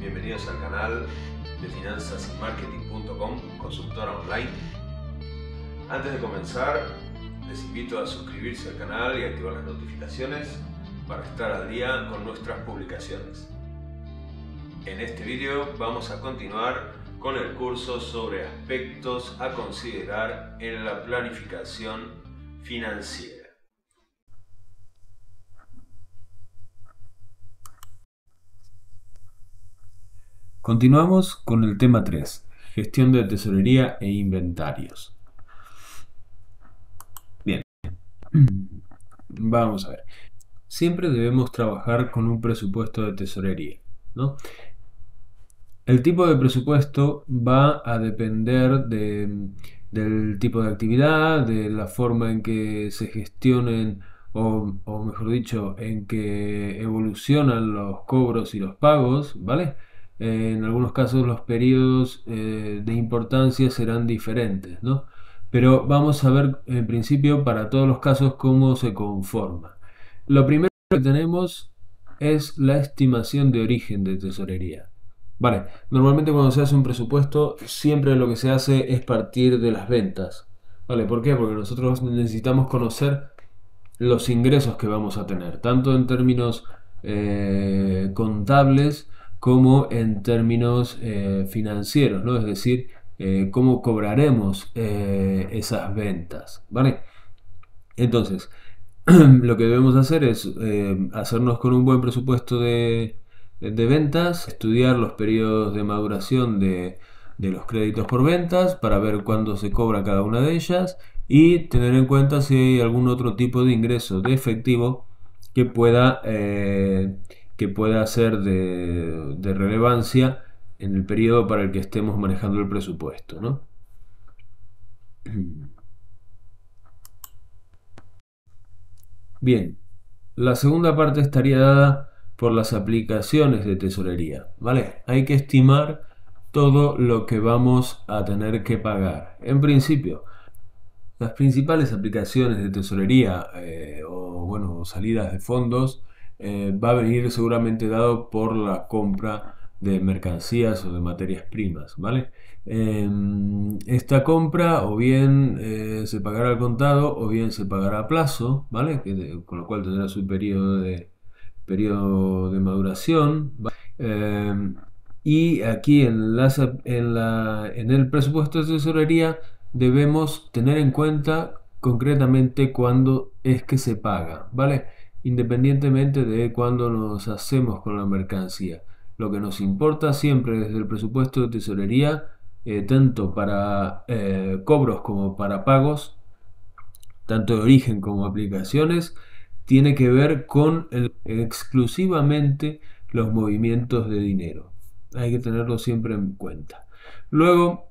bienvenidos al canal de finanzasymarketing.com, consultora online. Antes de comenzar, les invito a suscribirse al canal y activar las notificaciones para estar al día con nuestras publicaciones. En este video vamos a continuar con el curso sobre aspectos a considerar en la planificación financiera. Continuamos con el tema 3, gestión de tesorería e inventarios. Bien, vamos a ver. Siempre debemos trabajar con un presupuesto de tesorería, ¿no? El tipo de presupuesto va a depender del tipo de actividad, de la forma en que se gestionen o mejor dicho, en que evolucionan los cobros y los pagos, ¿vale? En algunos casos los periodos de importancia serán diferentes, ¿no? Pero vamos a ver en principio para todos los casos cómo se conforma. Lo primero que tenemos es la estimación de origen de tesorería. Vale, normalmente cuando se hace un presupuesto siempre lo que se hace es partir de las ventas. ¿Vale? ¿Por qué? Porque nosotros necesitamos conocer los ingresos que vamos a tener, tanto en términos contables como en términos financieros, ¿no? Es decir, cómo cobraremos esas ventas, ¿vale? Entonces, lo que debemos hacer es hacernos con un buen presupuesto de ventas, estudiar los periodos de maduración de los créditos por ventas para ver cuándo se cobra cada una de ellas y tener en cuenta si hay algún otro tipo de ingreso de efectivo que pueda ser de relevancia en el periodo para el que estemos manejando el presupuesto, ¿no? Bien, la segunda parte estaría dada por las aplicaciones de tesorería, ¿vale? Hay que estimar todo lo que vamos a tener que pagar. En principio, las principales aplicaciones de tesorería o salidas de fondos va a venir seguramente dado por la compra de mercancías o de materias primas, ¿vale? Esta compra o bien se pagará al contado o bien se pagará a plazo, ¿vale? Con lo cual tendrá su periodo de maduración, ¿vale? Y aquí en el presupuesto de tesorería debemos tener en cuenta concretamente cuándo es que se paga, ¿vale? Independientemente de cuándo nos hacemos con la mercancía. Lo que nos importa siempre desde el presupuesto de tesorería, tanto para cobros como para pagos, tanto de origen como aplicaciones, tiene que ver con exclusivamente los movimientos de dinero. Hay que tenerlo siempre en cuenta. Luego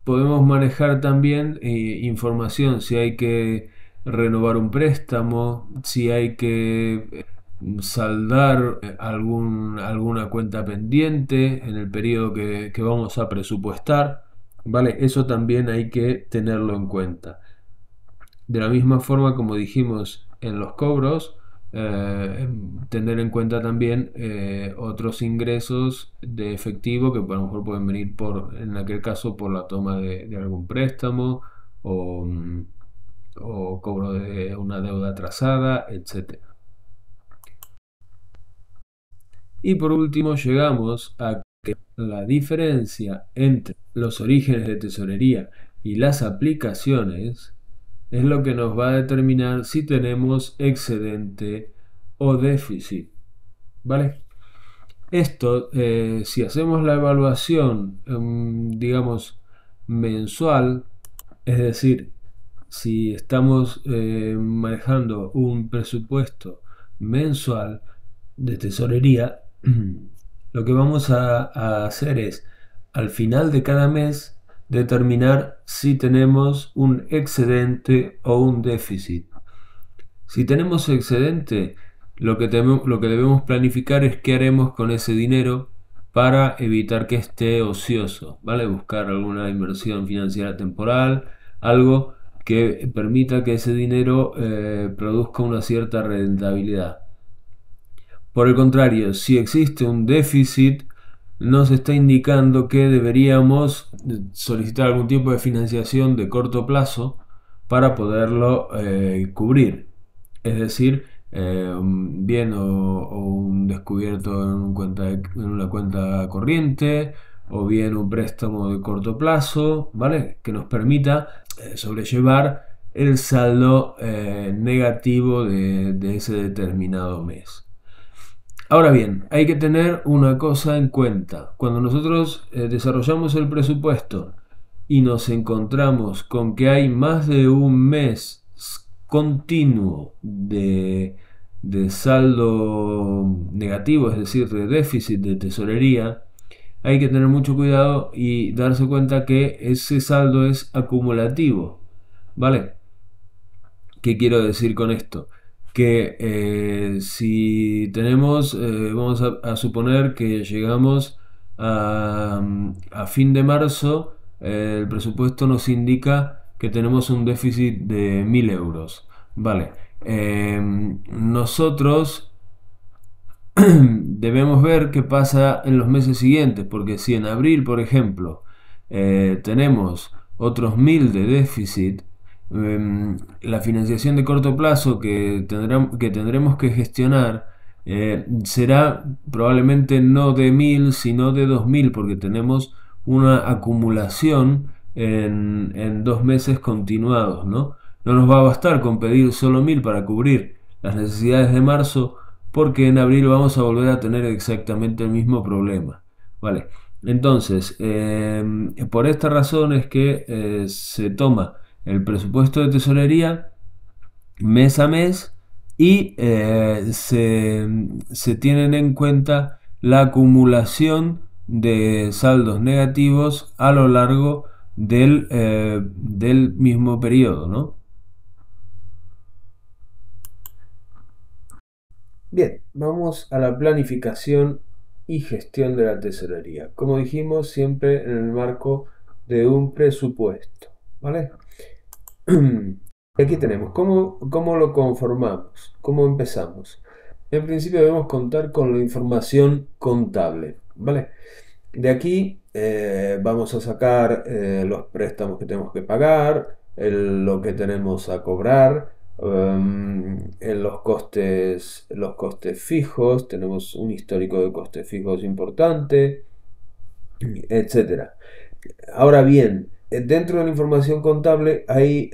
podemos manejar también información si hay que renovar un préstamo, si hay que saldar alguna cuenta pendiente en el periodo que vamos a presupuestar, ¿vale? Eso también hay que tenerlo en cuenta. De la misma forma como dijimos en los cobros, tener en cuenta también otros ingresos de efectivo que a lo mejor pueden venir en aquel caso por la toma de algún préstamo o cobro de una deuda atrasada, etc. Y por último llegamos a que la diferencia entre los orígenes de tesorería y las aplicaciones es lo que nos va a determinar si tenemos excedente o déficit, ¿vale? Esto, si hacemos la evaluación, digamos, mensual, es decir, si estamos manejando un presupuesto mensual de tesorería, lo que vamos a hacer es, al final de cada mes, determinar si tenemos un excedente o un déficit. Si tenemos excedente, lo que debemos planificar es qué haremos con ese dinero para evitar que esté ocioso, ¿vale? Buscar alguna inversión financiera temporal, algo que permita que ese dinero produzca una cierta rentabilidad. Por el contrario, si existe un déficit, nos está indicando que deberíamos solicitar algún tipo de financiación de corto plazo para poderlo cubrir. Es decir, bien o un descubierto en una cuenta corriente o bien un préstamo de corto plazo, ¿vale? Que nos permita sobrellevar el saldo negativo de ese determinado mes. Ahora bien, hay que tener una cosa en cuenta. Cuando nosotros desarrollamos el presupuesto y nos encontramos con que hay más de un mes continuo de saldo negativo, es decir, de déficit de tesorería, hay que tener mucho cuidado y darse cuenta que ese saldo es acumulativo, ¿vale? ¿Qué quiero decir con esto? Que si tenemos, vamos a suponer que llegamos a fin de marzo, el presupuesto nos indica que tenemos un déficit de 1000 euros. Vale, nosotros debemos ver qué pasa en los meses siguientes, porque si en abril, por ejemplo, tenemos otros 1000 de déficit, la financiación de corto plazo que tendremos que gestionar será probablemente no de 1000, sino de 2000, porque tenemos una acumulación en 2 meses continuados, ¿no? No nos va a bastar con pedir solo 1000 para cubrir las necesidades de marzo, porque en abril vamos a volver a tener exactamente el mismo problema. Vale, entonces, por esta razón es que se toma el presupuesto de tesorería mes a mes y se tienen en cuenta la acumulación de saldos negativos a lo largo del mismo periodo, ¿no? Bien, vamos a la planificación y gestión de la tesorería. Como dijimos, siempre en el marco de un presupuesto, ¿vale? Aquí tenemos cómo lo conformamos, cómo empezamos. En principio debemos contar con la información contable, ¿vale? De aquí vamos a sacar los préstamos que tenemos que pagar, lo que tenemos a cobrar, en los costes fijos, tenemos un histórico de costes fijos importante, etcétera. Ahora bien, dentro de la información contable hay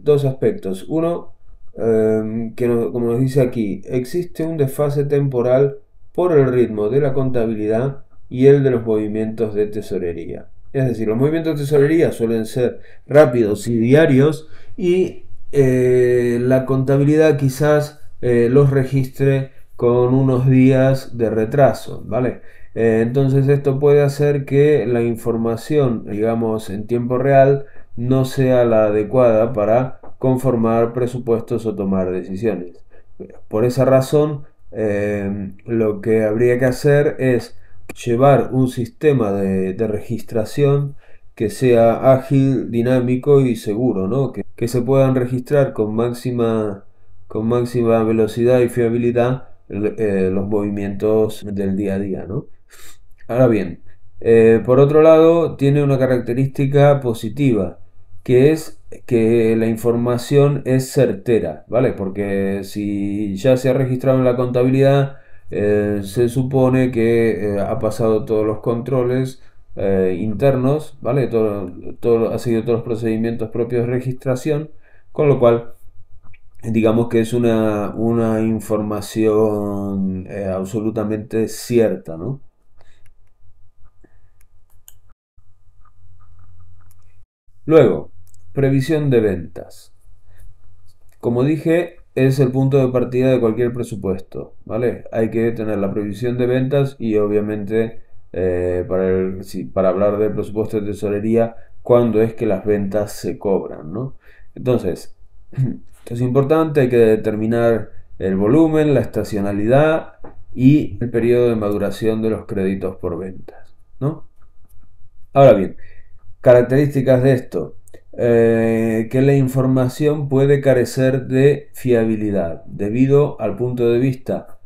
dos aspectos. Uno, como nos dice aquí, existe un desfase temporal por el ritmo de la contabilidad y el de los movimientos de tesorería. Es decir, los movimientos de tesorería suelen ser rápidos y diarios y la contabilidad quizás los registre con unos días de retraso, ¿vale? Entonces esto puede hacer que la información, digamos, en tiempo real no sea la adecuada para conformar presupuestos o tomar decisiones. Por esa razón, lo que habría que hacer es llevar un sistema de registración que sea ágil, dinámico y seguro, ¿no? Que se puedan registrar con máxima velocidad y fiabilidad los movimientos del día a día, ¿no? Ahora bien, por otro lado, tiene una característica positiva, que es que la información es certera, ¿vale? Porque si ya se ha registrado en la contabilidad, se supone que ha pasado todos los controles internos, ¿vale? Ha seguido todos los procedimientos propios de registración, con lo cual digamos que es una información absolutamente cierta, ¿no? Luego, previsión de ventas. Como dije, es el punto de partida de cualquier presupuesto, ¿vale? Hay que tener la previsión de ventas y obviamente para hablar del presupuesto de tesorería, cuándo es que las ventas se cobran, ¿no? Entonces, esto es importante, hay que determinar el volumen, la estacionalidad y el periodo de maduración de los créditos por ventas, ¿no? Ahora bien, características de esto. Que la información puede carecer de fiabilidad debido al punto de vista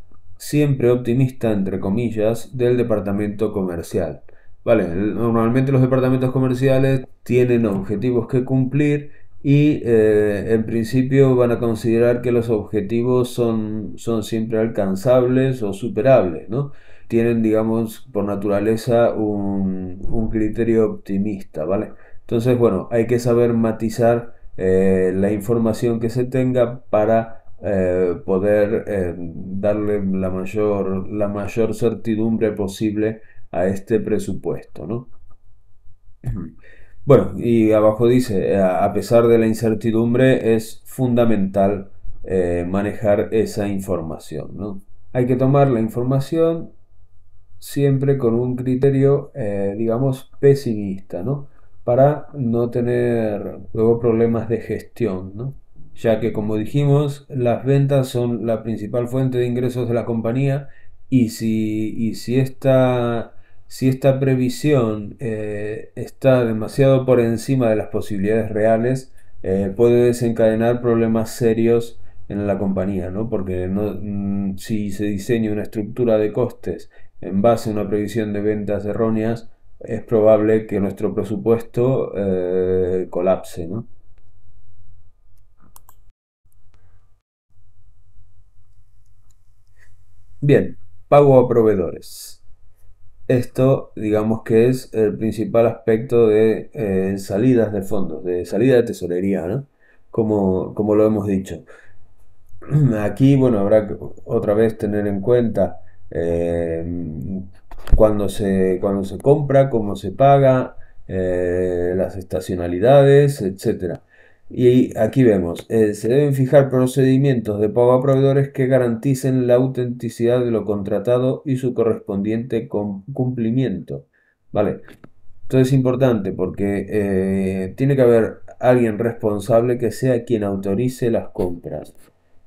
siempre optimista, entre comillas, del departamento comercial. Vale, normalmente los departamentos comerciales tienen objetivos que cumplir y en principio van a considerar que los objetivos son siempre alcanzables o superables, ¿no? Tienen, digamos, por naturaleza un criterio optimista, ¿vale? Entonces, bueno, hay que saber matizar la información que se tenga para poder darle la mayor certidumbre posible a este presupuesto, ¿no? Bueno, y abajo dice, a pesar de la incertidumbre, es fundamental manejar esa información, ¿no? Hay que tomar la información siempre con un criterio, digamos, pesimista, ¿no? Para no tener luego problemas de gestión, ¿no? Ya que, como dijimos, las ventas son la principal fuente de ingresos de la compañía y si esta previsión está demasiado por encima de las posibilidades reales, puede desencadenar problemas serios en la compañía, ¿no? Porque si se diseña una estructura de costes en base a una previsión de ventas erróneas, es probable que nuestro presupuesto colapse, ¿no? Bien, pago a proveedores. Esto, digamos que es el principal aspecto de salidas de fondos, de salida de tesorería, ¿no? Como lo hemos dicho. Aquí, bueno, habrá que otra vez tener en cuenta eh, cuando se compra, cómo se paga, las estacionalidades, etcétera. Y aquí vemos, se deben fijar procedimientos de pago a proveedores que garanticen la autenticidad de lo contratado y su correspondiente cumplimiento. Vale, esto es importante porque tiene que haber alguien responsable que sea quien autorice las compras,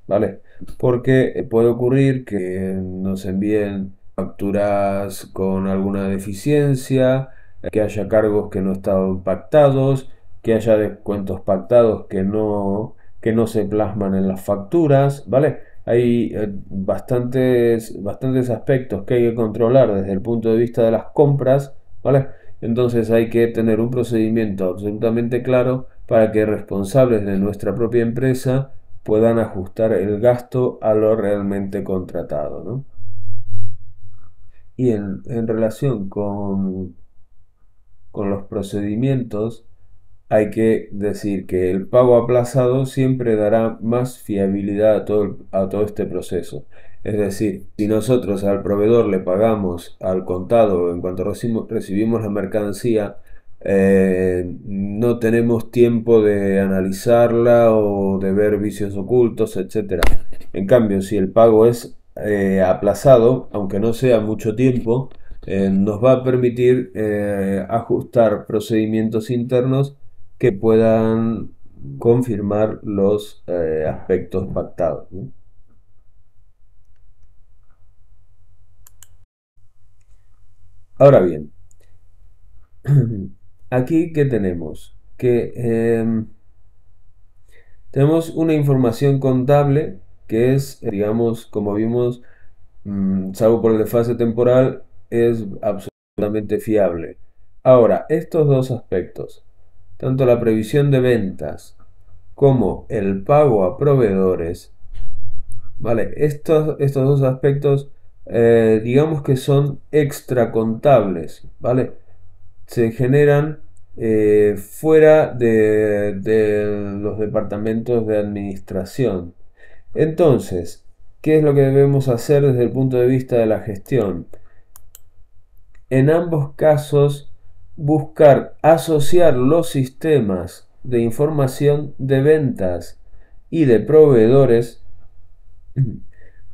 ¿vale? Porque puede ocurrir que nos envíen facturas con alguna deficiencia, que haya cargos que no estaban pactados, que haya descuentos pactados que no se plasman en las facturas, ¿vale? Hay bastantes aspectos que hay que controlar desde el punto de vista de las compras, ¿vale? Entonces hay que tener un procedimiento absolutamente claro para que responsables de nuestra propia empresa puedan ajustar el gasto a lo realmente contratado, ¿no? Y en relación con los procedimientos, hay que decir que el pago aplazado siempre dará más fiabilidad a todo este proceso. Es decir, si nosotros al proveedor le pagamos al contado en cuanto recibimos la mercancía, no tenemos tiempo de analizarla o de ver vicios ocultos, etcétera. En cambio, si el pago es aplazado, aunque no sea mucho tiempo, nos va a permitir ajustar procedimientos internos que puedan confirmar los aspectos pactados, ¿no? Ahora bien, aquí ¿qué tenemos? Que tenemos una información contable que es, digamos, como vimos, salvo por el desfase temporal, es absolutamente fiable. Ahora, estos dos aspectos, tanto la previsión de ventas como el pago a proveedores, ¿vale? Estos dos aspectos, digamos que son extracontables, ¿vale? Se generan fuera de los departamentos de administración. Entonces, ¿qué es lo que debemos hacer desde el punto de vista de la gestión? En ambos casos, buscar asociar los sistemas de información de ventas y de proveedores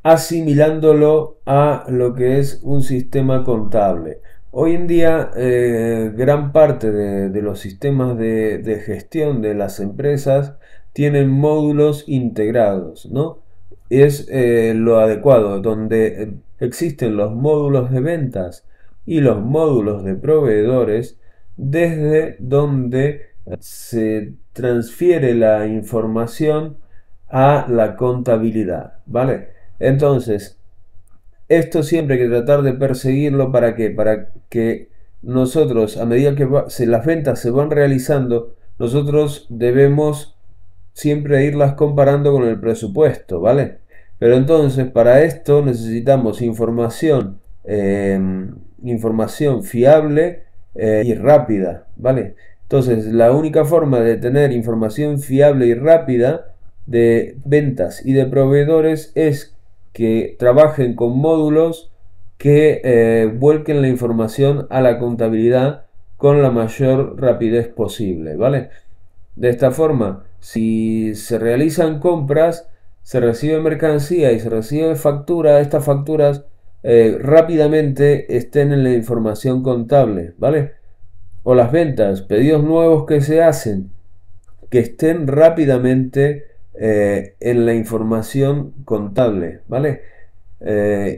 asimilándolo a lo que es un sistema contable. Hoy en día, gran parte de los sistemas de gestión de las empresas tienen módulos integrados, ¿no? Es lo adecuado, donde existen los módulos de ventas y los módulos de proveedores, desde donde se transfiere la información a la contabilidad, ¿vale? Entonces, Esto siempre hay que tratar de perseguirlo. ¿Para qué? Para que nosotros, a medida que las ventas se van realizando, nosotros debemos siempre irlas comparando con el presupuesto, ¿vale? Pero entonces para esto necesitamos información fiable y rápida, ¿vale? Entonces la única forma de tener información fiable y rápida de ventas y de proveedores es que trabajen con módulos que vuelquen la información a la contabilidad con la mayor rapidez posible, ¿vale? De esta forma, si se realizan compras, se recibe mercancía y se recibe factura, estas facturas rápidamente estén en la información contable, ¿vale? O las ventas, pedidos nuevos que se hacen, que estén rápidamente en la información contable, ¿vale?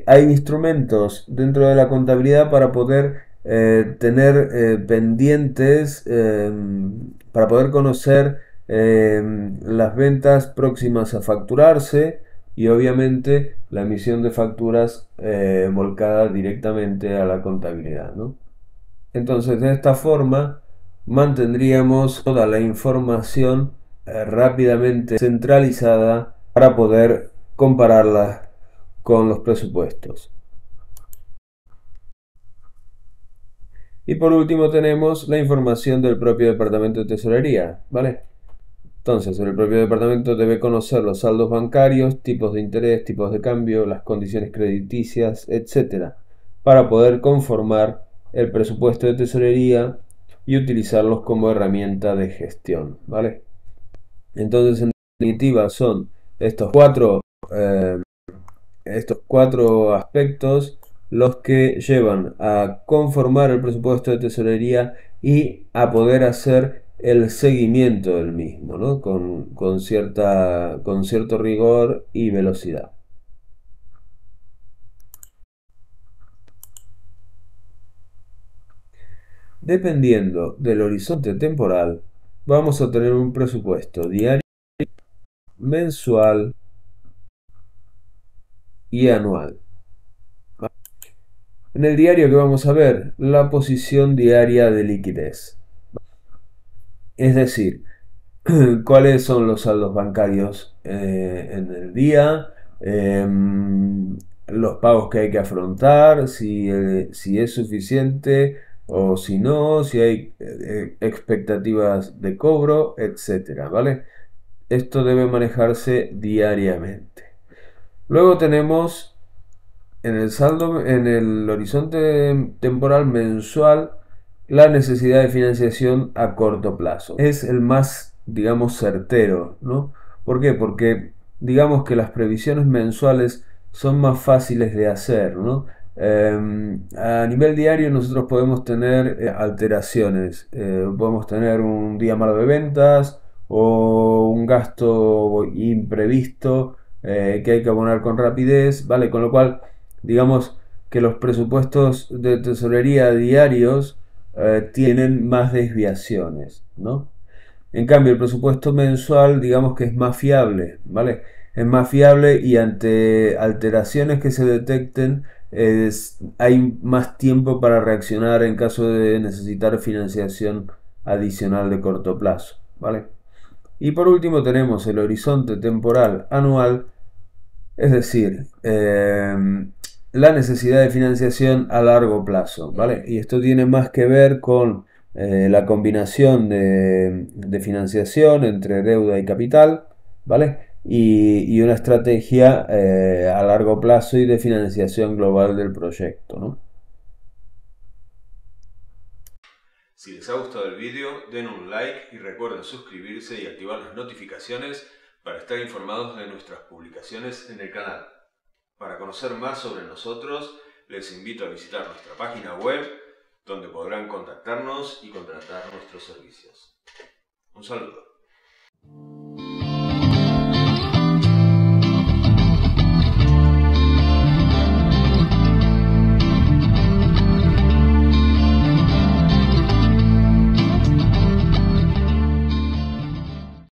Hay instrumentos dentro de la contabilidad para poder tener pendientes, para poder conocer las ventas próximas a facturarse y obviamente la emisión de facturas volcada directamente a la contabilidad, ¿no? Entonces, de esta forma mantendríamos toda la información rápidamente centralizada para poder compararla con los presupuestos. Y por último tenemos la información del propio departamento de tesorería, ¿vale? Entonces, el propio departamento debe conocer los saldos bancarios, tipos de interés, tipos de cambio, las condiciones crediticias, etc., para poder conformar el presupuesto de tesorería y utilizarlos como herramienta de gestión, ¿vale? Entonces, en definitiva, son estos cuatro aspectos los que llevan a conformar el presupuesto de tesorería y a poder hacer el seguimiento del mismo, ¿no? con cierto rigor y velocidad. Dependiendo del horizonte temporal, vamos a tener un presupuesto diario, mensual y anual. En el diario que vamos a ver, la posición diaria de liquidez. Es decir, cuáles son los saldos bancarios en el día, los pagos que hay que afrontar, si es suficiente o si no, si hay expectativas de cobro, etcétera, ¿vale? Esto debe manejarse diariamente. Luego tenemos en el horizonte temporal mensual, la necesidad de financiación a corto plazo. Es el más, digamos, certero, ¿no? ¿Por qué? Porque digamos que las previsiones mensuales son más fáciles de hacer, ¿no? A nivel diario nosotros podemos tener alteraciones. Podemos tener un día malo de ventas o un gasto imprevisto que hay que abonar con rapidez, ¿vale? Con lo cual, digamos que los presupuestos de tesorería diarios tienen más desviaciones, ¿no? En cambio, el presupuesto mensual, digamos que es más fiable, ¿vale? Es más fiable y ante alteraciones que se detecten, hay más tiempo para reaccionar en caso de necesitar financiación adicional de corto plazo, ¿vale? Y por último tenemos el horizonte temporal anual, es decir, la necesidad de financiación a largo plazo, ¿vale? Y esto tiene más que ver con la combinación de financiación entre deuda y capital, ¿vale? Y una estrategia a largo plazo y de financiación global del proyecto, ¿no? Si les ha gustado el vídeo, den un like y recuerden suscribirse y activar las notificaciones para estar informados de nuestras publicaciones en el canal. Para conocer más sobre nosotros, les invito a visitar nuestra página web, donde podrán contactarnos y contratar nuestros servicios. Un saludo.